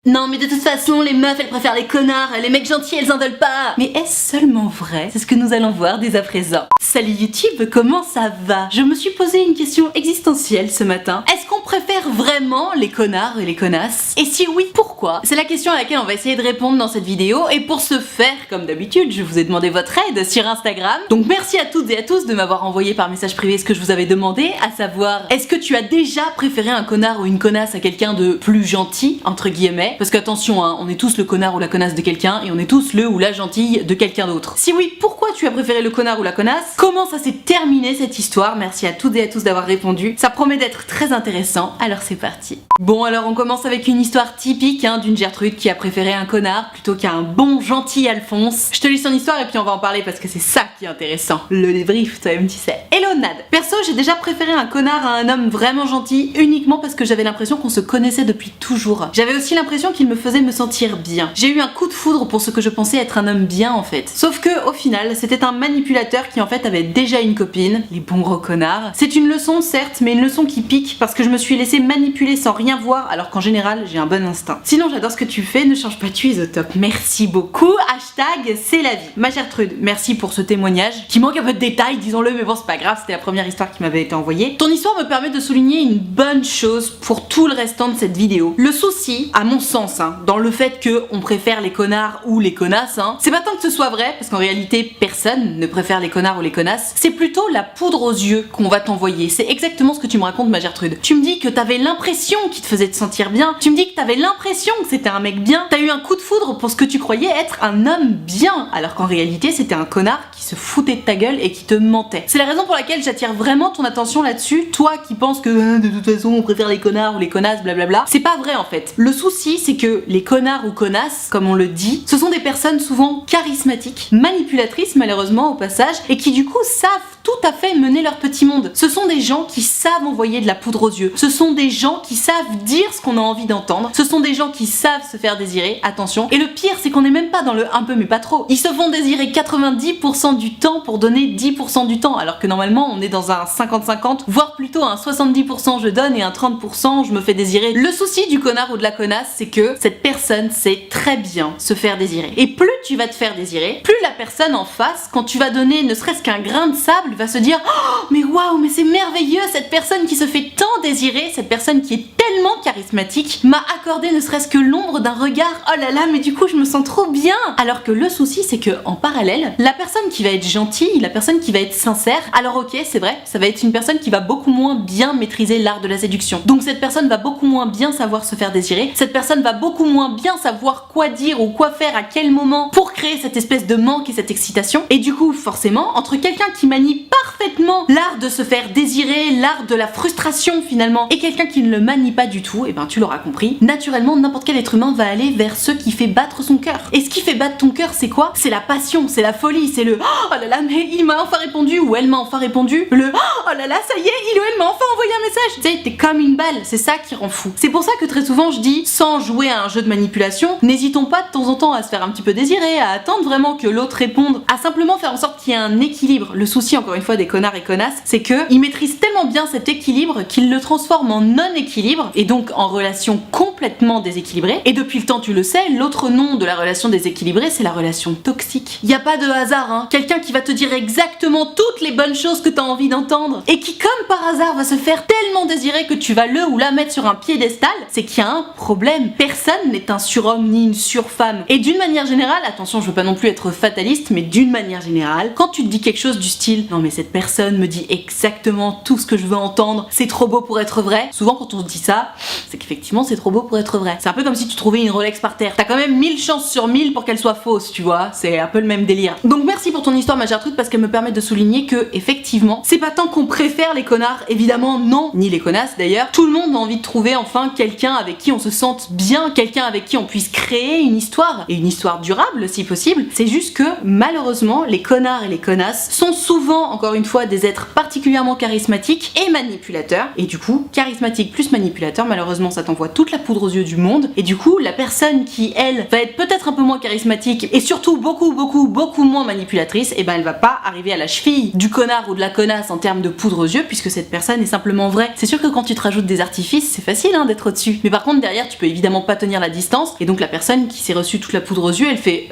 Non mais de toute façon les meufs elles préfèrent les connards, les mecs gentils elles en veulent pas. Mais est-ce seulement vrai? C'est ce que nous allons voir dès à présent. Salut YouTube, comment ça va? Je me suis posé une question existentielle ce matin. Est-ce qu'on préfère vraiment les connards et les connasses? Et si oui, pourquoi? C'est la question à laquelle on va essayer de répondre dans cette vidéo, et pour ce faire, comme d'habitude, je vous ai demandé votre aide sur Instagram. Donc merci à toutes et à tous de m'avoir envoyé par message privé ce que je vous avais demandé, à savoir, est-ce que tu as déjà préféré un connard ou une connasse à quelqu'un de plus gentil, entre guillemets? Parce qu'attention, hein, on est tous le connard ou la connasse de quelqu'un, et on est tous le ou la gentille de quelqu'un d'autre. Si oui, pourquoi tu as préféré le connard ou la connasse? Comment ça s'est terminé cette histoire? Merci à toutes et à tous d'avoir répondu. Ça promet d'être très intéressant, alors c'est parti. Bon, alors on commence avec une histoire typique hein, d'une Gertrude qui a préféré un connard plutôt qu'un bon gentil Alphonse. Je te lis son histoire et puis on va en parler parce que c'est ça qui est intéressant. Le débrief, toi-même tu sais. Hello Nad. Perso, j'ai déjà préféré un connard à un homme vraiment gentil uniquement parce que j'avais l'impression qu'on se connaissait depuis toujours. J'avais aussi l'impression qu'il me faisait me sentir bien. J'ai eu un coup de foudre pour ce que je pensais être un homme bien en fait. Sauf que au final, c'était un manipulateur qui en fait avait déjà une copine, les bons gros connards. C'est une leçon certes, mais une leçon qui pique parce que je me suis laissé manipuler sans rien voir alors qu'en général j'ai un bon instinct. Sinon j'adore ce que tu fais, ne change pas, tu es au top. Merci beaucoup, hashtag c'est la vie. Ma Gertrude, merci pour ce témoignage qui manque un peu de détails, disons-le, mais bon c'est pas grave, c'était la première histoire qui m'avait été envoyée. Ton histoire me permet de souligner une bonne chose pour tout le restant de cette vidéo. Le souci, à mon sens, hein, dans le fait que on préfère les connards ou les connasses, hein, c'est pas tant que ce soit vrai, parce qu'en réalité personne ne préfère les connards ou les connasses, c'est plutôt la poudre aux yeux qu'on va t'envoyer. C'est exactement ce que tu me racontes ma Gertrude. Tu me dis que t'avais l'impression qu'il te faisait te sentir bien, tu me dis que t'avais l'impression que c'était un mec bien, t'as eu un coup de foudre pour ce que tu croyais être un homme bien, alors qu'en réalité c'était un connard qui se foutait de ta gueule et qui te mentait. C'est la raison pour laquelle j'attire vraiment ton attention là-dessus, toi qui penses que de toute façon on préfère les connards ou les connasses, blablabla. C'est pas vrai en fait. Le souci c'est que les connards ou connasses, comme on le dit, ce sont des personnes souvent charismatiques, manipulatrices malheureusement au passage, et qui du coup savent tout à fait mener leur petit monde. Ce sont des gens qui savent envoyer de la poudre aux yeux. Ce sont des gens qui savent dire ce qu'on a envie d'entendre. Ce sont des gens qui savent se faire désirer, attention. Et le pire, c'est qu'on n'est même pas dans le un peu mais pas trop. Ils se font désirer 90% du temps pour donner 10% du temps, alors que normalement on est dans un 50-50, voire plutôt un 70% je donne et un 30% je me fais désirer. Le souci du connard ou de la connasse, c'est que cette personne sait très bien se faire désirer. Et plus tu vas te faire désirer, plus la personne en face, quand tu vas donner ne serait-ce qu'un grain de sable, va se dire oh, mais waouh, mais c'est merveilleux, cette personne qui se fait tant désirer, cette personne qui est tellement charismatique m'a accordé ne serait-ce que l'ombre d'un regard, oh là là, mais du coup je me sens trop bien. Alors que le souci c'est que en parallèle, la personne qui va être gentille, la personne qui va être sincère, alors ok c'est vrai, ça va être une personne qui va beaucoup moins bien maîtriser l'art de la séduction. Donc cette personne va beaucoup moins bien savoir se faire désirer, cette personne va beaucoup moins bien savoir quoi dire ou quoi faire à quel moment pour créer cette espèce de manque et cette excitation. Et du coup forcément, entre quelqu'un qui manie parfaitement l'art de se faire désirer, l'art de la frustration finalement, et quelqu'un qui ne le manie pas du tout, et ben tu l'auras compris, naturellement n'importe quel être humain va aller vers ce qui fait battre son cœur. Et ce qui fait battre ton cœur c'est quoi? C'est la passion, c'est la folie, c'est le oh là là mais il m'a enfin répondu ou elle m'a enfin répondu, le oh là là ça y est il ou elle m'a enfin envoyé un message. Tu sais, t'es comme une balle, c'est ça qui rend fou. C'est pour ça que très souvent je dis, sans jouer à un jeu de manipulation, n'hésitons pas de temps en temps à se faire un petit peu désirer, à attendre vraiment que l'autre réponde, à simplement faire en sorte qu'il y ait un équilibre. Le souci encore une fois des connards et connasses, c'est que ils maîtrisent tellement bien cet équilibre qu'ils le transforment en non-équilibre et donc en relation complètement déséquilibrée. Et depuis le temps tu le sais, l'autre nom de la relation déséquilibrée c'est la relation toxique. Y a pas de hasard hein, quelqu'un qui va te dire exactement toutes les bonnes choses que t'as envie d'entendre et qui comme par hasard va se faire tellement désirer que tu vas le ou la mettre sur un piédestal, c'est qu'il y a un problème. Personne n'est un surhomme ni une surfemme. Et d'une manière générale, attention je veux pas non plus être fataliste, mais d'une manière générale, quand tu te dis quelque chose du style non mais cette personne me dit exactement tout ce que je veux entendre, c'est trop beau pour être vrai, souvent quand on se dit ça, c'est qu'effectivement c'est trop beau pour être vrai. C'est un peu comme si tu trouvais une Rolex par terre, t'as quand même 1000 chances sur 1000 pour qu'elle soit fausse, tu vois, c'est un peu le même délire. Donc merci pour ton histoire ma Gertrude, parce qu'elle me permet de souligner que effectivement c'est pas tant qu'on préfère les connards, évidemment non, ni les connasses d'ailleurs, tout le monde a envie de trouver enfin quelqu'un avec qui on se sente bien, quelqu'un avec qui on puisse créer une histoire, et une histoire durable humble si possible. C'est juste que malheureusement les connards et les connasses sont souvent, encore une fois, des êtres particulièrement charismatiques et manipulateurs. Et du coup, charismatique plus manipulateur, malheureusement ça t'envoie toute la poudre aux yeux du monde. Et du coup, la personne qui, elle, va être peut-être un peu moins charismatique et surtout beaucoup moins manipulatrice, et ben elle va pas arriver à la cheville du connard ou de la connasse en termes de poudre aux yeux, puisque cette personne est simplement vraie. C'est sûr que quand tu te rajoutes des artifices, c'est facile hein, d'être au-dessus. Mais par contre, derrière, tu peux évidemment pas tenir la distance. Et donc la personne qui s'est reçue toute la poudre aux yeux, elle fait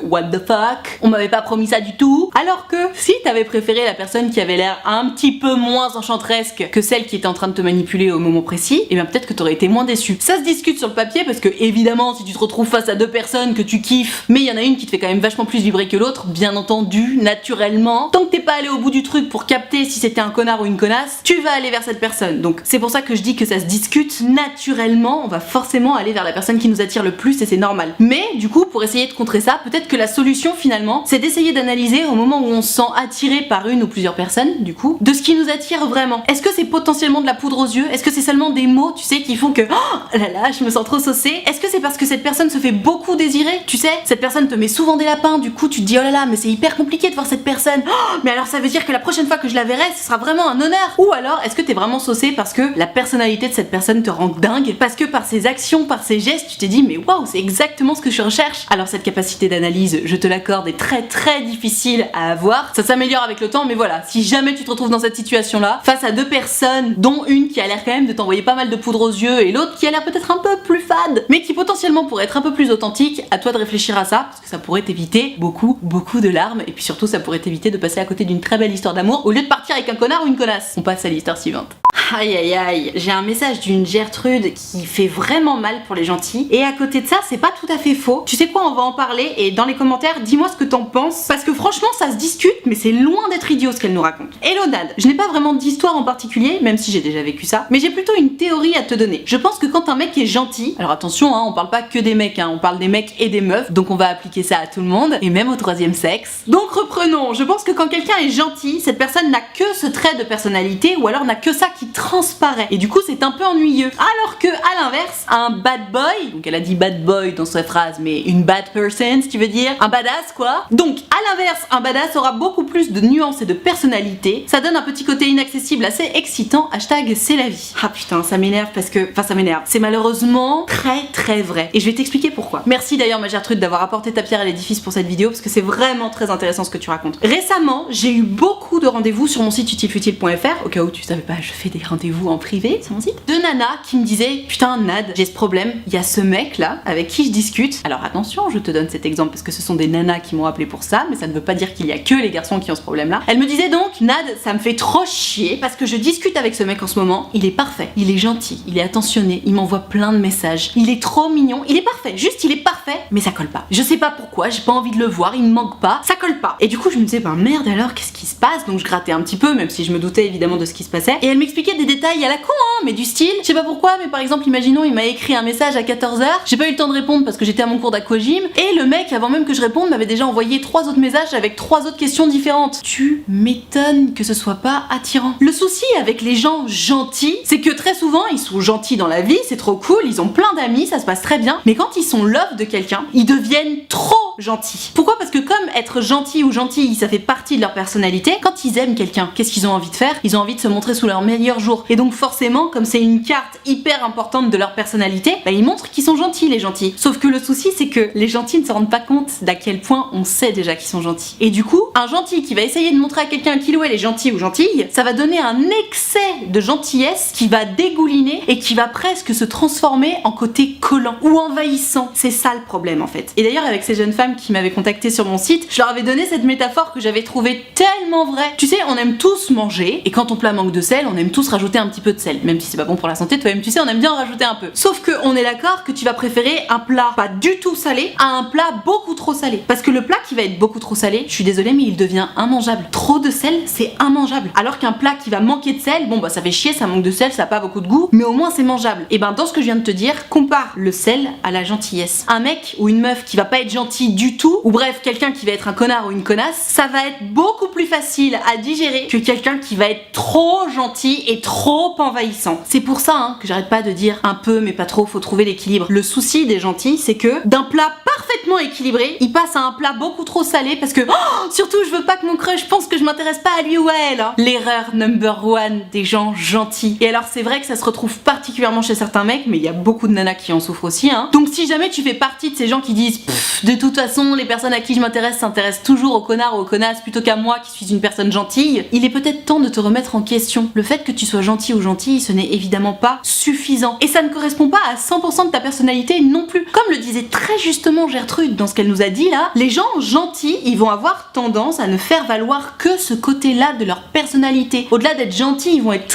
what the fuck? On m'avait pas promis ça du tout. Alors que si t'avais préféré la personne qui avait l'air un petit peu moins enchanteresque que celle qui était en train de te manipuler au moment précis, et bien peut-être que t'aurais été moins déçu. Ça se discute sur le papier parce que évidemment, si tu te retrouves face à deux personnes que tu kiffes, mais il y en a une qui te fait quand même vachement plus vibrer que l'autre, bien entendu, naturellement, tant que t'es pas allé au bout du truc pour capter si c'était un connard ou une connasse, tu vas aller vers cette personne. Donc c'est pour ça que je dis que ça se discute naturellement, on va forcément aller vers la personne qui nous attire le plus et c'est normal. Mais du coup, pour essayer de contrer ça, peut-être que la solution finalement, c'est d'essayer d'analyser au moment où on se sent attiré par une ou plusieurs personnes, du coup, de ce qui nous attire vraiment. Est-ce que c'est potentiellement de la poudre aux yeux? Est-ce que c'est seulement des mots, tu sais, qui font que oh là là, je me sens trop saucée? Est-ce que c'est parce que cette personne se fait beaucoup désirer? Tu sais, cette personne te met souvent des lapins, du coup tu te dis oh là là, mais c'est hyper compliqué de voir cette personne. Oh, mais alors ça veut dire que la prochaine fois que je la verrai, ce sera vraiment un honneur. Ou alors, est-ce que t'es vraiment saucée parce que la personnalité de cette personne te rend dingue? Parce que par ses actions, par ses gestes, tu t'es dit mais waouh, c'est exactement ce que je recherche. Alors cette capacité d'analyse, je te l'accorde, est très difficile à avoir. Ça s'améliore avec le temps, mais voilà, si jamais tu te retrouves dans cette situation-là, face à deux personnes, dont une qui a l'air quand même de t'envoyer pas mal de poudre aux yeux et l'autre qui a l'air peut-être un peu plus fade, mais qui potentiellement pourrait être un peu plus authentique, à toi de réfléchir à ça, parce que ça pourrait t'éviter beaucoup de larmes, et puis surtout ça pourrait t'éviter de passer à côté d'une très belle histoire d'amour au lieu de partir avec un connard ou une connasse. On passe à l'histoire suivante. Aïe aïe aïe, j'ai un message d'une Gertrude qui fait vraiment mal pour les gentils, et à côté de ça, c'est pas tout à fait faux. Tu sais quoi, on va en parler, et dans les commentaires, dis-moi ce que t'en penses, parce que franchement, ça se discute, mais c'est loin d'être idiot ce qu'elle nous raconte. Hello Nad, je n'ai pas vraiment d'histoire en particulier, même si j'ai déjà vécu ça, mais j'ai plutôt une théorie à te donner. Je pense que quand un mec est gentil, alors attention, hein, on parle pas que des mecs, hein, on parle des mecs et des meufs, donc on va appliquer ça à tout le monde, et même au troisième sexe. Donc reprenons, je pense que quand quelqu'un est gentil, cette personne n'a que ce trait de personnalité, ou alors n'a que ça qui transparaît. Et du coup, c'est un peu ennuyeux. Alors que, à l'inverse, un bad boy, donc elle a dit bad boy dans sa phrase, mais une bad person, si tu veux dire, un badass quoi. Donc, à l'inverse, un badass aura beaucoup plus de nuances et de personnalité. Ça donne un petit côté inaccessible assez excitant. Hashtag c'est la vie. Ah putain, ça m'énerve parce que, enfin ça m'énerve. C'est malheureusement très vrai. Et je vais t'expliquer pourquoi. Merci d'ailleurs ma Gertrude d'avoir apporté ta pierre à l'édifice pour cette vidéo parce que c'est vraiment très intéressant ce que tu racontes. Récemment, j'ai eu beaucoup de rendez-vous sur mon site utilefutile.fr. Au cas où tu savais pas, je fais des rendez-vous en privé sur mon site. De nanas qui me disaient putain Nad, j'ai ce problème, il y a ce mec là avec qui je discute. Alors attention, je te donne cet exemple parce que ce sont des nanas qui m'ont appelé pour ça, mais ça ne veut pas dire qu'il y a que les garçons qui ont ce problème là. Elle me disait donc Nad, ça me fait trop chier parce que je discute avec ce mec en ce moment, il est parfait, il est gentil, il est attentionné, il m'envoie plein de messages, il est trop mignon, il est parfait, juste il est parfait, mais ça colle pas. Je sais pas pourquoi, j'ai pas envie de le voir, il me manque pas, ça colle pas. Et du coup je me disais ben merde alors qu'est-ce qui se passe? Donc je grattais un petit peu, même si je me doutais évidemment de ce qui se passait, et elle m'expliquait des détails à la con hein, mais du style, je sais pas pourquoi, mais par exemple imaginons il m'a écrit un message à 14h, j'ai pas eu le temps de répondre parce que j'étais à mon cours d'aquagym, et le mec avant même que je réponde m'avait déjà envoyé 3 autres messages avec 3 autres questions différentes. Tu m'étonnes que ce soit pas attirant. Le souci avec les gens gentils, c'est que très souvent ils sont gentils dans la vie, c'est trop cool, ils ont plein d'amis, ça se passe très bien, mais quand ils sont love de quelqu'un, ils deviennent trop gentils. Pourquoi? Parce que comme être gentil ou gentille, ça fait partie de leur personnalité, quand ils aiment quelqu'un, qu'est-ce qu'ils ont envie de faire? Ils ont envie de se montrer sous leur meilleur jour. Et donc forcément, comme c'est une carte hyper importante de leur personnalité, bah ils montrent qu'ils sont gentils les gentils. Sauf que le souci c'est que les gentils ne se rendent pas compte d'à quel point on sait déjà qu'ils sont gentils. Et du coup, un gentil qui va essayer de montrer à quelqu'un qu'il ou elle est gentil ou gentille, ça va donner un excès de gentillesse qui va dégouliner et qui va presque se transformer en côté collant ou envahissant. C'est ça le problème en fait. Et d'ailleurs avec ces jeunes femmes qui m'avaient contacté sur mon site, je leur avais donné cette métaphore que j'avais trouvée tellement vraie. Tu sais, on aime tous manger et quand ton plat manque de sel, on aime tous rajouter un petit peu de sel. Même si c'est pas bon pour la santé, toi-même tu sais, on aime bien en rajouter un peu. Sauf que on est d'accord que tu vas préférer un plat pas du tout salé à un plat beaucoup trop salé. Parce que le plat qui va être beaucoup trop salé, je suis désolée mais il devient immangeable. Trop de sel, c'est immangeable. Alors qu'un plat qui va manquer de sel, bon bah ça fait chier, ça manque de sel, ça a pas beaucoup de goût, mais au moins c'est mangeable. Et ben dans ce que je viens de te dire, compare le sel à la gentillesse. Un mec ou une meuf qui va pas être gentil du tout, ou bref quelqu'un qui va être un connard ou une connasse, ça va être beaucoup plus facile à digérer que quelqu'un qui va être trop gentil et est trop envahissant. C'est pour ça que j'arrête pas de dire un peu mais pas trop, faut trouver l'équilibre. Le souci des gentils, c'est que d'un plat parfaitement équilibré, il passe à un plat beaucoup trop salé parce que surtout je veux pas que mon crush pense que je m'intéresse pas à lui ou à elle. L'erreur number one des gens gentils. Et alors c'est vrai que ça se retrouve particulièrement chez certains mecs, mais il y a beaucoup de nanas qui en souffrent aussi. Donc si jamais tu fais partie de ces gens qui disent de toute façon les personnes à qui je m'intéresse s'intéressent toujours aux connards ou aux connasses plutôt qu'à moi qui suis une personne gentille, il est peut-être temps de te remettre en question. Le fait que tu sois gentil ou gentille, ce n'est évidemment pas suffisant. Et ça ne correspond pas à 100% de ta personnalité non plus. Comme le disait très justement Gertrude dans ce qu'elle nous a dit là, les gens gentils, ils vont avoir tendance à ne faire valoir que ce côté-là de leur personnalité. Au-delà d'être gentils, ils vont être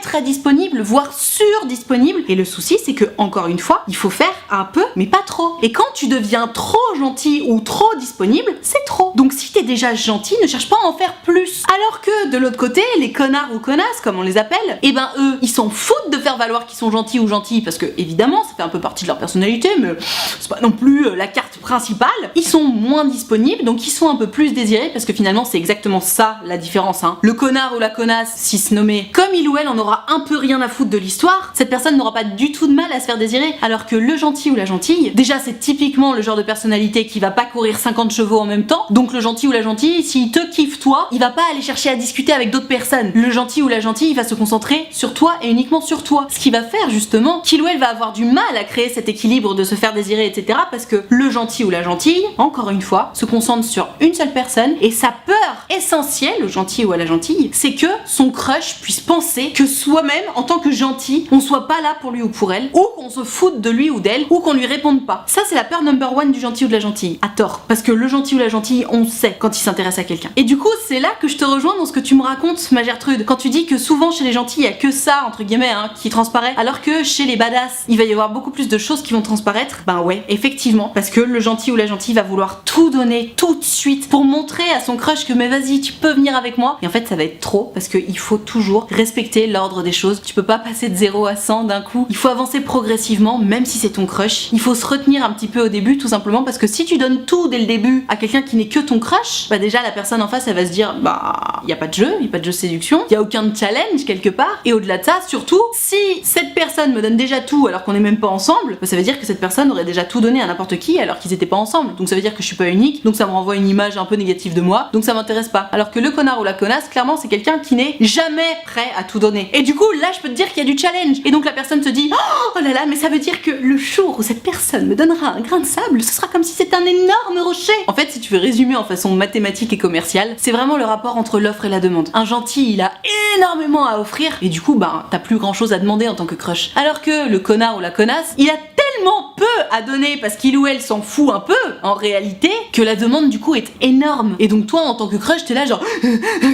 très disponibles, voire surdisponibles. Et le souci, c'est que, encore une fois, il faut faire un peu, mais pas trop. Et quand tu deviens trop gentil ou trop disponible, c'est trop. Donc si t'es déjà gentil, ne cherche pas à en faire plus. Alors que, de l'autre côté, les connards ou connasses, comme on les appelle, eh ben eux, ils s'en foutent de faire valoir qu'ils sont gentils ou gentilles, parce que, évidemment, ça fait un peu partie de leur personnalité, mais c'est pas non plus la carte principale. Ils sont moins disponibles, donc ils sont un peu plus désirés, parce que finalement, c'est exactement ça, la différence. Le connard ou la connasse, si se nommé, comme il ou elle en aura un peu rien à foutre de l'histoire, cette personne n'aura pas du tout de mal à se faire désirer, alors que le gentil ou la gentille, déjà c'est typiquement le genre de personnalité qui va pas courir 50 chevaux en même temps, donc le gentil ou la gentille, s'il te kiffe toi, il va pas aller chercher à discuter avec d'autres personnes. Le gentil ou la gentille, il va se concentrer sur toi et uniquement sur toi, ce qui va faire justement qu'il ou elle va avoir du mal à créer cet équilibre de se faire désirer, etc. parce que le gentil ou la gentille, encore une fois, se concentre sur une seule personne, et sa peur essentielle au gentil ou à la gentille, c'est que son crush puisse penser que soi-même, en tant que gentil, on soit pas là pour lui ou pour elle, ou qu'on se foute de lui ou d'elle, ou qu'on lui réponde pas. Ça, c'est la peur number one du gentil ou de la gentille. À tort. Parce que le gentil ou la gentille, on sait quand il s'intéresse à quelqu'un. Et du coup, c'est là que je te rejoins dans ce que tu me racontes, ma Gertrude, quand tu dis que souvent chez les gentils, il y a que ça, entre guillemets, qui transparaît, alors que chez les badass, il va y avoir beaucoup plus de choses qui vont transparaître. Ben ouais, effectivement, parce que le gentil ou la gentille va vouloir tout donner tout de suite pour montrer à son crush que mais vas-y, tu peux venir avec moi. Et en fait, ça va être trop, parce qu'il faut toujours respecter l'ordre des choses. Tu peux pas passer de 0 à 100 d'un coup. Il faut avancer progressivement, même si c'est ton crush. Il faut se retenir un petit peu au début, tout simplement, parce que si tu donnes tout dès le début à quelqu'un qui n'est que ton crush, bah déjà la personne en face, elle va se dire bah y a pas de jeu, y a pas de jeu de séduction, y a aucun challenge quelque part. Et au-delà de ça, surtout, si cette personne me donne déjà tout alors qu'on est même pas ensemble, bah ça veut dire que cette personne aurait déjà tout donné à n'importe qui alors qu'ils étaient pas ensemble. Donc ça veut dire que je suis pas unique, donc ça me renvoie une image un peu négative de moi, donc ça m'intéresse pas. Alors que le connard ou la connasse, clairement, c'est quelqu'un qui n'est jamais prêt à tout donner. Et du coup, là, je peux te dire qu'il y a du challenge. Et donc la personne se dit oh là là, mais ça veut dire que le jour où cette personne me donnera un grain de sable, ce sera comme si c'était un énorme rocher. En fait, si tu veux résumer en façon mathématique et commerciale, c'est vraiment le rapport entre l'offre et la demande. Un gentil, il a énormément à offrir, et du coup, bah, t'as plus grand chose à demander en tant que crush. Alors que le connard ou la connasse, il a tellement peu à donner parce qu'il ou elle s'en fout un peu, en réalité, que la demande du coup est énorme. Et donc toi, en tant que crush, t'es là genre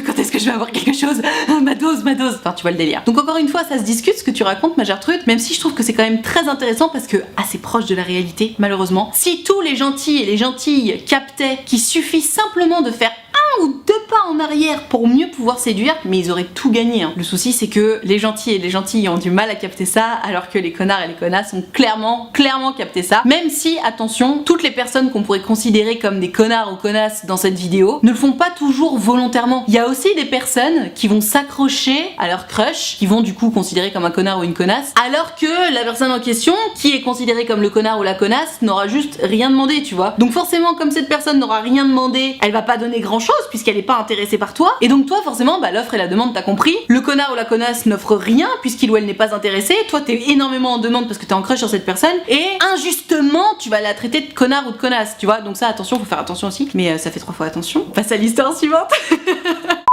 quand est-ce que je vais avoir quelque chose, ma dose. Enfin, tu vois le délire. Donc encore une fois, ça se discute ce que tu racontes, ma Gertrude, même si je trouve que c'est quand même très intéressant parce que assez proche de la réalité, malheureusement. Si tous les gentils et les gentilles captaient qu'il suffit simplement de faire un ou deux pas en arrière pour mieux pouvoir séduire, mais ils auraient tout gagné. Le souci, c'est que les gentils et les gentilles ont du mal à capter ça, alors que les connards et les connasses ont clairement capté ça. Même si, attention, toutes les personnes qu'on pourrait considérer comme des connards ou connasses dans cette vidéo ne le font pas toujours volontairement. Il y a aussi des personnes qui vont s'accrocher à leur crush, qui vont du coup considérer comme un connard ou une connasse, alors que la personne en question, qui est considérée comme le connard ou la connasse, n'aura juste rien demandé, tu vois. Donc forcément, comme cette personne n'aura rien demandé, elle va pas donner grand chose puisqu'elle est pas intéressée par toi, et donc toi forcément bah l'offre et la demande, t'as compris, le connard ou la connasse n'offre rien puisqu'il ou elle n'est pas intéressé, toi t'es énormément en demande parce que t'es en crush sur cette personne, et injustement tu vas la traiter de connard ou de connasse, tu vois. Donc ça, attention, faut faire attention aussi, mais ça fait 3 fois attention. On passe à l'histoire suivante.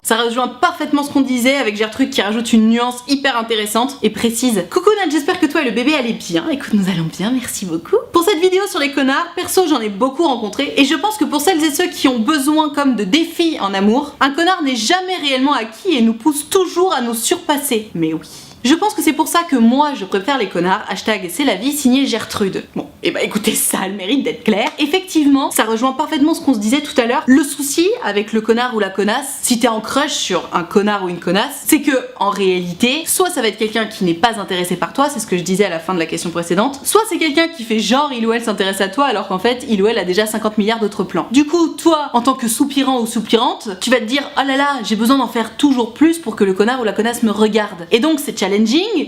Ça rejoint parfaitement ce qu'on disait avec Gertrude qui rajoute une nuance hyper intéressante et précise. Coucou Nat, j'espère que toi et le bébé allez bien. Écoute, nous allons bien, merci beaucoup. Pour cette vidéo sur les connards, perso j'en ai beaucoup rencontré, et je pense que pour celles et ceux qui ont besoin comme de défis en amour, un connard n'est jamais réellement acquis et nous pousse toujours à nous surpasser. Mais oui. Je pense que c'est pour ça que moi je préfère les connards, hashtag c'est la vie, signé Gertrude. Bon, et bah écoutez, ça a le mérite d'être clair. Effectivement, ça rejoint parfaitement ce qu'on se disait tout à l'heure. Le souci avec le connard ou la connasse, si t'es en crush sur un connard ou une connasse, c'est que en réalité, soit ça va être quelqu'un qui n'est pas intéressé par toi, c'est ce que je disais à la fin de la question précédente, soit c'est quelqu'un qui fait genre il ou elle s'intéresse à toi alors qu'en fait il ou elle a déjà 50 milliards d'autres plans. Du coup, toi, en tant que soupirant ou soupirante, tu vas te dire oh là là, j'ai besoin d'en faire toujours plus pour que le connard ou la connasse me regarde. Et donc c'est challenging,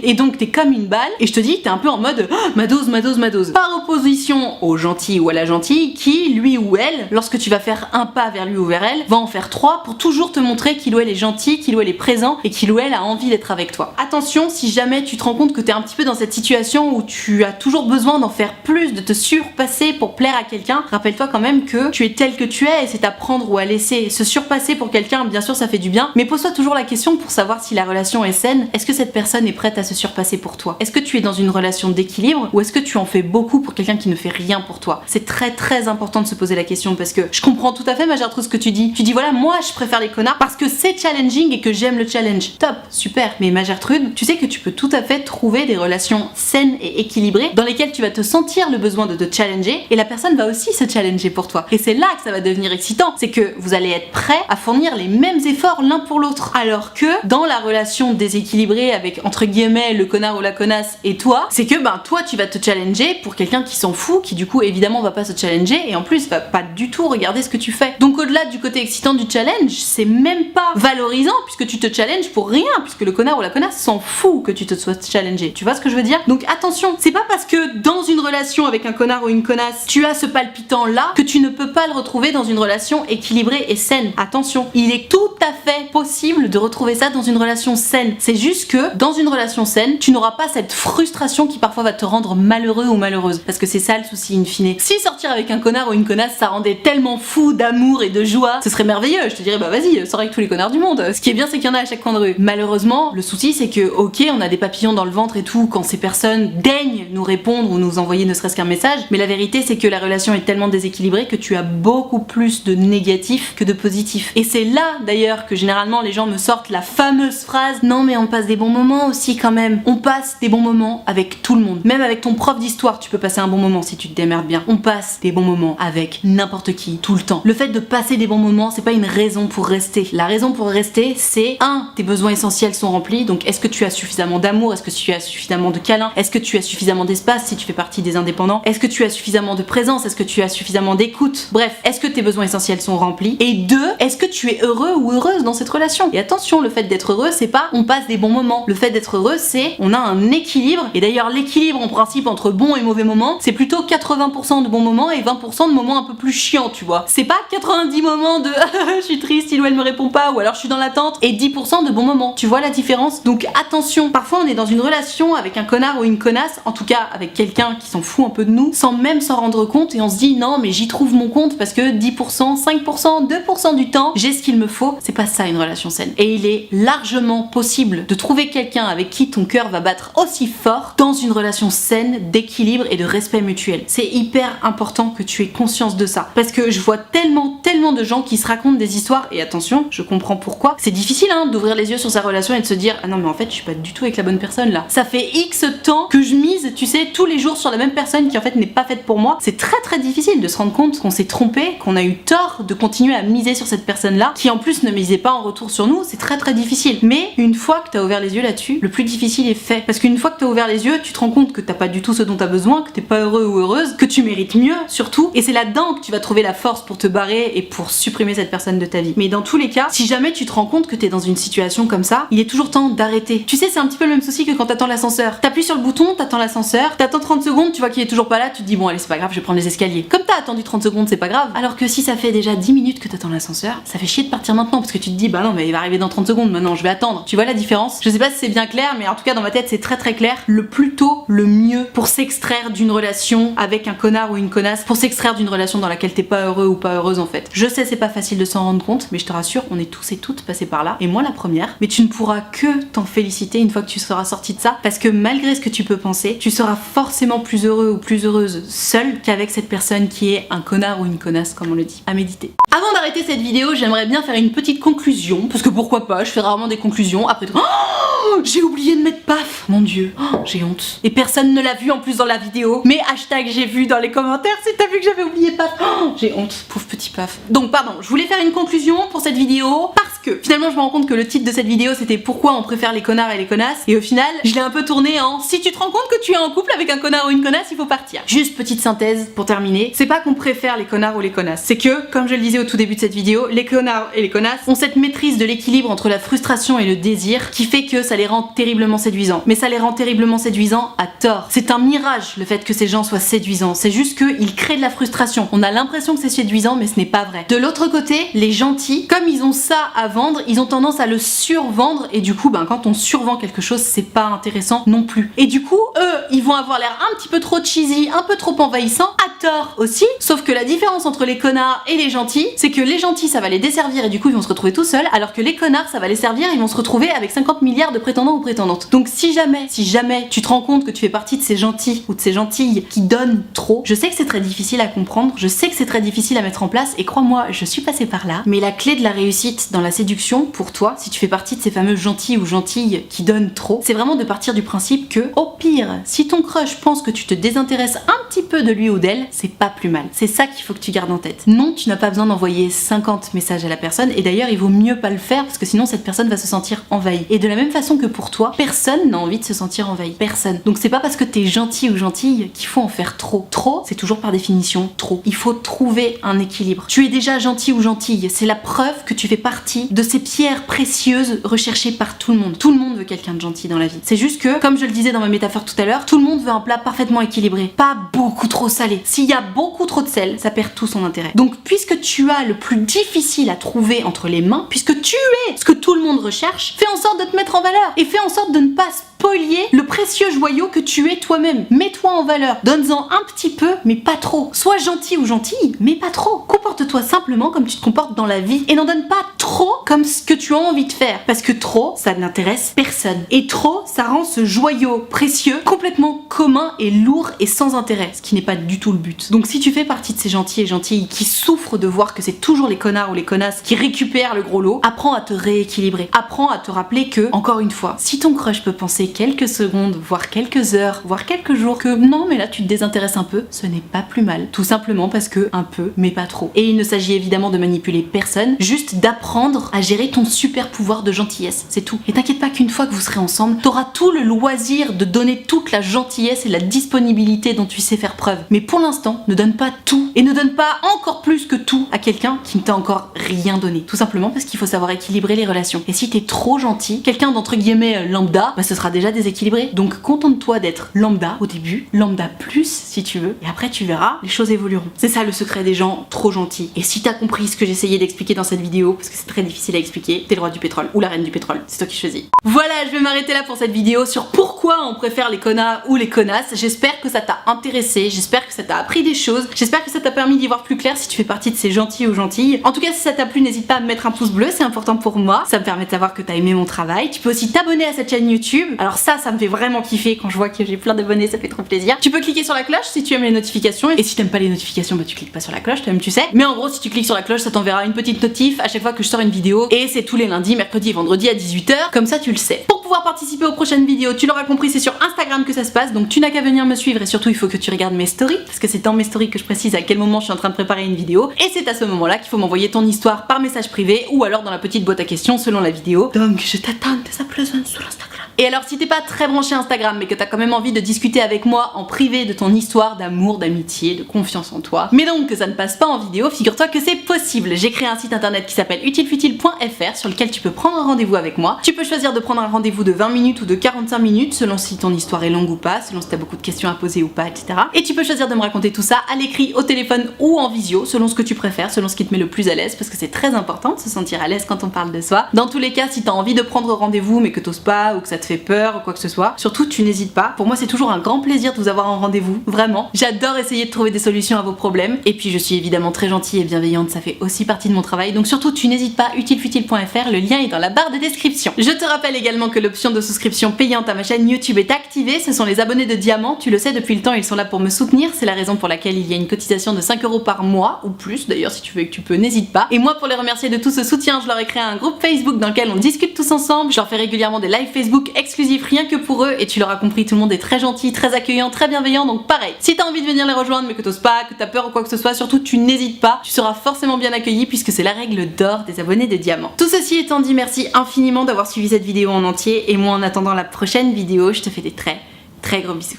et donc t'es comme une balle, et je te dis, t'es un peu en mode oh, ma dose, ma dose, ma dose. Par opposition au gentil ou à la gentille qui, lui ou elle, lorsque tu vas faire un pas vers lui ou vers elle, va en faire 3 pour toujours te montrer qu'il ou elle est gentil, qu'il ou elle est présent et qu'il ou elle a envie d'être avec toi. Attention, si jamais tu te rends compte que t'es un petit peu dans cette situation où tu as toujours besoin d'en faire plus, de te surpasser pour plaire à quelqu'un, rappelle-toi quand même que tu es tel que tu es et c'est à prendre ou à laisser. Se surpasser pour quelqu'un, bien sûr ça fait du bien, mais pose-toi toujours la question pour savoir si la relation est saine. Est-ce que cette personne est prête à se surpasser pour toi? Est-ce que tu es dans une relation d'équilibre ou est-ce que tu en fais beaucoup pour quelqu'un qui ne fait rien pour toi? C'est très très important de se poser la question parce que je comprends tout à fait, ma Gertrude, ce que tu dis. Tu dis voilà, moi je préfère les connards parce que c'est challenging et que j'aime le challenge. Top, super. Mais ma Gertrude, tu sais que tu peux tout à fait trouver des relations saines et équilibrées dans lesquelles tu vas te sentir le besoin de te challenger et la personne va aussi se challenger pour toi. Et c'est là que ça va devenir excitant, c'est que vous allez être prêts à fournir les mêmes efforts l'un pour l'autre. Alors que dans la relation déséquilibrée avec entre guillemets le connard ou la connasse et toi, c'est que ben toi tu vas te challenger pour quelqu'un qui s'en fout, qui du coup évidemment va pas se challenger et en plus va pas du tout regarder ce que tu fais. Donc au-delà du côté excitant du challenge, c'est même pas valorisant puisque tu te challenges pour rien, puisque le connard ou la connasse s'en fout que tu te sois challengé. Tu vois ce que je veux dire? Donc attention, c'est pas parce que dans une relation avec un connard ou une connasse, tu as ce palpitant là que tu ne peux pas le retrouver dans une relation équilibrée et saine. Attention, il est tout à fait possible de retrouver ça dans une relation saine. C'est juste que dans une relation saine, tu n'auras pas cette frustration qui parfois va te rendre malheureux ou malheureuse. Parce que c'est ça le souci in fine. Si sortir avec un connard ou une connasse, ça rendait tellement fou d'amour et de joie, ce serait merveilleux. Je te dirais bah vas-y, sors avec tous les connards du monde. Ce qui est bien, c'est qu'il y en a à chaque coin de rue. Malheureusement, le souci c'est que ok, on a des papillons dans le ventre et tout quand ces personnes daignent nous répondre ou nous envoyer ne serait-ce qu'un message, mais la vérité c'est que la relation est tellement déséquilibrée que tu as beaucoup plus de négatifs que de positifs. Et c'est là d'ailleurs que généralement les gens me sortent la fameuse phrase non mais on passe des bons moments aussi quand même. On passe des bons moments avec tout le monde. Même avec ton prof d'histoire, tu peux passer un bon moment si tu te démerdes bien. On passe des bons moments avec n'importe qui, tout le temps. Le fait de passer des bons moments, c'est pas une raison pour rester. La raison pour rester, c'est tes besoins essentiels sont remplis. Donc est-ce que tu as suffisamment d'amour? Est-ce que tu as suffisamment de câlins? Est-ce que tu as suffisamment d'espace si tu fais partie des indépendants? Est-ce que tu as suffisamment de présence? Est-ce que tu as suffisamment d'écoute? Bref, est-ce que tes besoins essentiels sont remplis? Et 2, est-ce que tu es heureux ou heureuse dans cette relation? Et attention, le fait d'être heureux, c'est pas on passe des bons moments. Le fait d'être heureux, c'est on a un équilibre. Et d'ailleurs, l'équilibre en principe entre bons et mauvais moments, c'est plutôt 80% de bons moments et 20% de moments un peu plus chiants, tu vois. C'est pas 90 moments de je suis triste, il ou elle me répond pas, ou alors je suis dans l'attente, et 10% de bons moments. Tu vois la différence? Donc attention, parfois on est dans une relation avec un connard ou une connasse, en tout cas avec quelqu'un qui s'en fout un peu de nous, sans même s'en rendre compte, et on se dit non mais j'y trouve mon compte parce que 10%, 5%, 2% du temps, j'ai ce qu'il me faut. C'est pas ça une relation saine. Et il est largement possible de trouver quelqu'un avec qui ton cœur va battre aussi fort dans une relation saine, d'équilibre et de respect mutuel. C'est hyper important que tu aies conscience de ça. Parce que je vois tellement de gens qui se racontent des histoires, et attention, je comprends pourquoi. C'est difficile d'ouvrir les yeux sur sa relation et de se dire ah non mais en fait je suis pas du tout avec la bonne personne là. Ça fait X temps que je mise, tu sais, tous les jours sur la même personne qui en fait n'est pas faite pour moi. C'est très difficile de se rendre compte qu'on s'est trompé, qu'on a eu tort de continuer à miser sur cette personne là, qui en plus ne misait pas en retour sur nous. C'est très difficile. Mais une fois que t'as ouvert les yeux là-dessus, le plus difficile est fait. Parce qu'une fois que t'as ouvert les yeux, tu te rends compte que t'as pas du tout ce dont t'as besoin, que t'es pas heureux ou heureuse, que tu mérites mieux surtout, et c'est là-dedans que tu vas trouver la force pour te barrer et pour supprimer cette personne de ta vie. Mais dans tous les cas, si jamais tu te rends compte que t'es dans une situation comme ça, il est toujours temps d'arrêter. Tu sais, c'est un petit peu le même souci que quand t'attends l'ascenseur. T'appuies sur le bouton, t'attends l'ascenseur, t'attends 30 secondes, tu vois qu'il est toujours pas là, tu te dis bon allez c'est pas grave, je vais prendre les escaliers. Comme t'as attendu 30 secondes, c'est pas grave. Alors que si ça fait déjà 10 minutes que t'attends l'ascenseur, ça fait chier de partir maintenant parce que tu te dis bah non mais il va arriver dans 30 secondes, maintenant je vais attendre. Tu vois la différence? Je sais pas si c'est bien clair, mais en tout cas dans ma tête c'est très clair. Le plus tôt, le mieux pour s'extraire d'une relation avec un connard ou une connasse, pour s'extraire d'une relation dans laquelle t'es pas heureux ou pas heureuse en fait. Je sais c'est pas facile de s'en rendre compte, mais je te rassure, on est tous et toutes passés par là, et moi la première. Mais tu ne pourras que t'en féliciter une fois que tu seras sorti de ça, parce que malgré ce que tu peux penser, tu seras forcément plus heureux ou plus heureuse seule qu'avec cette personne qui est un connard ou une connasse comme on le dit. À méditer. Avant d'arrêter cette vidéo, j'aimerais bien faire une petite conclusion, parce que pourquoi pas, je fais rarement des conclusions après tout. Oh, j'ai oublié de mettre paf. Mon dieu, j'ai honte. Et personne ne l'a vu en plus dans la vidéo. Mais hashtag j'ai vu dans les commentaires si t'as vu que j'avais oublié paf. J'ai honte, pauvre petit paf. Donc pardon, je voulais faire une conclusion pour cette vidéo parce que finalement je me rends compte que le titre de cette vidéo c'était pourquoi on préfère les connards et les connasses. Et au final, je l'ai un peu tourné en si tu te rends compte que tu es en couple avec un connard ou une connasse, il faut partir. Juste petite synthèse pour terminer. C'est pas qu'on préfère les connards ou les connasses. C'est que, comme je le disais au tout début de cette vidéo, les connards et les connasses ont cette maîtrise de l'équilibre entre la frustration et le désir qui fait que ça les rend terriblement séduisants. Mais ça les rend terriblement séduisants à tort. C'est un mirage le fait que ces gens soient séduisants. C'est juste qu'ils créent de la frustration. On a l'impression que c'est séduisant mais ce n'est pas vrai. De l'autre côté, les gentils, comme ils ont ça à vendre, ils ont tendance à le survendre et du coup, quand on survend quelque chose, c'est pas intéressant non plus. Et du coup, eux, ils vont avoir l'air un petit peu trop cheesy, un peu trop envahissant, à tort aussi. Sauf que la différence entre les connards et les gentils, c'est que les gentils, ça va les desservir et du coup, ils vont se retrouver tout seuls, alors que les connards, ça va les servir, ils vont se retrouver avec 50 milliards de prétendants ou prétendantes. Donc si jamais tu te rends compte que tu fais partie de ces gentils ou de ces gentilles qui donnent trop, je sais que c'est très difficile à comprendre, je sais que c'est très difficile à mettre en place et crois-moi, je suis passée par là, mais la clé de la réussite dans la séduction, pour toi, si tu fais partie de ces fameux gentils ou gentilles qui donnent trop, c'est vraiment de partir du principe que, au pire, si ton crush pense que tu te désintéresses un petit peu de lui ou d'elle, c'est pas plus mal. C'est ça qu'il faut que tu gardes en tête. Non, tu n'as pas besoin d'envoyer 50 messages à la personne et d'ailleurs, il vaut mieux pas le faire parce que sinon cette personne va se sentir envahie. Et de la même façon que pour toi, personne n'a envie de se sentir envahi. Personne. Donc c'est pas parce que t'es gentil ou gentille qu'il faut en faire trop. Trop, c'est toujours par définition trop. Il faut trouver un équilibre. Tu es déjà gentil ou gentille, c'est la preuve que tu fais partie de ces pierres précieuses recherchées par tout le monde. Tout le monde veut quelqu'un de gentil dans la vie. C'est juste que, comme je le disais dans ma métaphore tout à l'heure, tout le monde veut un plat parfaitement équilibré, pas beaucoup trop salé. S'il y a beaucoup trop de sel, ça perd tout son intérêt. Donc puisque tu as le plus difficile à trouver entre les mains, puisque tu es ce que tout le monde recherche, fais en sorte de te mettre en valeur et fais en sorte de ne pas spolier le précieux joyau que tu es toi-même. Mets-toi en valeur. Donne-en un petit peu, mais pas trop. Sois gentil ou gentille, mais pas trop. Comporte-toi simplement comme tu te comportes dans la vie et n'en donne pas trop comme ce que tu as envie de faire. Parce que trop, ça n'intéresse personne. Et trop, ça rend ce joyau précieux complètement commun et lourd et sans intérêt, ce qui n'est pas du tout le but. Donc si tu fais partie de ces gentils et gentilles qui souffrent de voir que c'est toujours les connards ou les connasses qui récupèrent le gros lot, apprends à te rééquilibrer. Apprends à te rappeler que, encore une fois, si ton crush peut penser quelques secondes, voire quelques heures, voire quelques jours que non mais là tu te désintéresses un peu, ce n'est pas plus mal. Tout simplement parce que un peu, mais pas trop. Et il ne s'agit évidemment de manipuler personne, juste d'apprendre à gérer ton super pouvoir de gentillesse, c'est tout. Et t'inquiète pas qu'une fois que vous serez ensemble, t'auras tout le loisir de donner toute la gentillesse et la disponibilité dont tu sais faire preuve. Mais pour l'instant, ne donne pas tout et ne donne pas encore plus que tout à quelqu'un qui ne t'a encore rien donné. Tout simplement parce qu'il faut savoir équilibrer les relations. Et si t'es trop gentil, quelqu'un d'entre guillemets lambda, ce sera déjà déséquilibré. Donc contente-toi d'être lambda au début, lambda plus si tu veux, et après tu verras, les choses évolueront. C'est ça le secret des gens trop gentils. Et si t'as compris ce que j'essayais d'expliquer dans cette vidéo, parce que c'est très difficile à expliquer, t'es le roi du pétrole ou la reine du pétrole, c'est toi qui choisis. Voilà, je vais m'arrêter là pour cette vidéo sur pourquoi on préfère les connards ou les connasses. J'espère que ça t'a intéressé, j'espère que ça t'a appris des choses, j'espère que ça t'a permis d'y voir plus clair si tu fais partie de ces gentils ou gentilles. En tout cas, si ça t'a plu, n'hésite pas à me mettre un pouce bleu, c'est important pour moi, ça me permet de savoir que t'as aimé mon travail. Tu peux aussi t'abonner à cette chaîne YouTube. Alors ça me fait vraiment kiffer quand je vois que j'ai plein d'abonnés, ça fait trop plaisir. Tu peux cliquer sur la cloche si tu aimes les notifications, et si t'aimes pas les notifications, tu cliques pas sur la cloche, toi-même tu sais. Mais en gros, si tu cliques sur la cloche, ça t'enverra une petite notif à chaque fois que je sors une vidéo, et c'est tous les lundis, mercredis et vendredis à 18h, comme ça tu le sais. Pour pouvoir participer aux prochaines vidéos, tu l'auras compris, c'est sur Instagram que ça se passe, donc tu n'as qu'à venir me suivre, et surtout il faut que tu regardes mes stories, parce que c'est dans mes stories que je précise à quel moment je suis en train de préparer une vidéo, et c'est à ce moment-là qu'il faut m'envoyer ton histoire par message privé, ou alors dans la petite boîte à questions selon la vidéo. Donc je t'attends tes applausements sur Instagram. Et alors si t'es pas très branché Instagram mais que t'as quand même envie de discuter avec moi en privé de ton histoire d'amour, d'amitié, de confiance en toi, mais donc que ça ne passe pas en vidéo, figure-toi que c'est possible. J'ai créé un site internet qui s'appelle utilefutile.fr sur lequel tu peux prendre un rendez-vous avec moi. Tu peux choisir de prendre un rendez-vous de 20 minutes ou de 45 minutes selon si ton histoire est longue ou pas, selon si t'as beaucoup de questions à poser ou pas, etc. Et tu peux choisir de me raconter tout ça à l'écrit, au téléphone ou en visio, selon ce que tu préfères, selon ce qui te met le plus à l'aise, parce que c'est très important de se sentir à l'aise quand on parle de soi. Dans tous les cas, si t'as envie de prendre rendez-vous mais que t'oses pas ou que ça te fait peur ou quoi que ce soit, surtout tu n'hésites pas. Pour moi c'est toujours un grand plaisir de vous avoir en rendez-vous, vraiment. J'adore essayer de trouver des solutions à vos problèmes, et puis je suis évidemment très gentille et bienveillante, ça fait aussi partie de mon travail, donc surtout tu n'hésites pas, utilefutile.fr, le lien est dans la barre de description. Je te rappelle également que l'option de souscription payante à ma chaîne YouTube est activée, ce sont les abonnés de diamant, tu le sais depuis le temps, ils sont là pour me soutenir, c'est la raison pour laquelle il y a une cotisation de 5 € par mois, ou plus d'ailleurs si tu veux et que tu peux, n'hésite pas. Et moi pour les remercier de tout ce soutien, je leur ai créé un groupe Facebook dans lequel on discute tous ensemble, je leur fais régulièrement des lives Facebook exclusif rien que pour eux et tu l'auras compris, tout le monde est très gentil, très accueillant, très bienveillant, donc pareil. Si t'as envie de venir les rejoindre mais que t'oses pas, que t'as peur ou quoi que ce soit, surtout tu n'hésites pas, tu seras forcément bien accueilli puisque c'est la règle d'or des abonnés de Diamant. Tout ceci étant dit, merci infiniment d'avoir suivi cette vidéo en entier et moi en attendant la prochaine vidéo, je te fais des très gros bisous.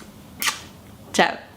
Ciao.